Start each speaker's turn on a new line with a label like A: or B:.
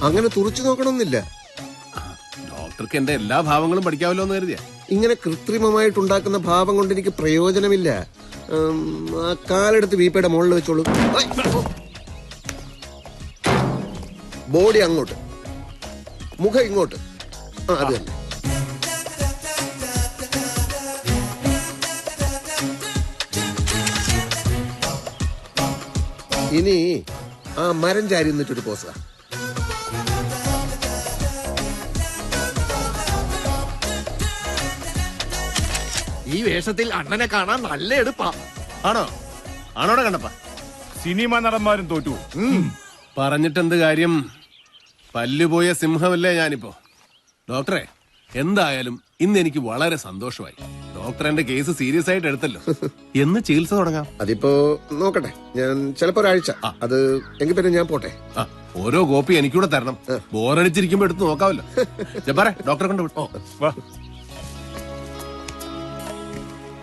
A: അങ്ങനെ തുറച്ചു നോക്കണമെന്നില്ല.
B: ഡോക്ടർക്ക് എന്റെ എല്ലാ ഭാവങ്ങളും പഠിക്കാമല്ലോ എന്ന് കരുതിയാ.
A: ഇങ്ങനെ കൃത്രിമമായിട്ടുണ്ടാക്കുന്ന ഭാവം കൊണ്ട് എനിക്ക് പ്രയോജനമില്ല. ആ കാലെടുത്ത് വീപ്പയുടെ മുകളിൽ വെച്ചോളൂ. ബോഡി അങ്ങോട്ട്, മുഖം ഇങ്ങോട്ട്. അത് തന്നെ. ഇനി ആ മരം ചാരി നിന്നിട്ടൊരു പോസാ.
C: ഈ വേഷത്തിൽ അണ്ണനെ കാണാൻ നല്ല എടുപ്പാ.
B: ആണോ? ആണോടെ കണ്ടപ്പ
D: സിനിമ നടന്മാരും തോറ്റു.
B: പറഞ്ഞിട്ടെന്ത് കാര്യം? പല്ലുപോയ സിംഹമല്ലേ ഞാനിപ്പോ. ഡോക്ടറെ, എന്തായാലും ഇന്ന് എനിക്ക് വളരെ സന്തോഷമായി. ഡോക്ടർ എന്റെ കേസ് സീരിയസ് ആയിട്ട് എടുത്തല്ലോ. എന്ന് ചികിത്സ തുടങ്ങാം?
A: അതിപ്പോ നോക്കട്ടെ, ഞാൻ ചിലപ്പോ ഒരാഴ്ച. അത് എങ്കിൽ പിന്നെ ഞാൻ പോട്ടെ.
B: ഓരോ കോപ്പി എനിക്കൂടെ തരണം. ബോറടിച്ചിരിക്കുമ്പോ എടുത്ത് നോക്കാമല്ലോ. ജബ്ബാറെ, ഡോക്ടറെ കൊണ്ട് വിട്ടോ.
D: വാ.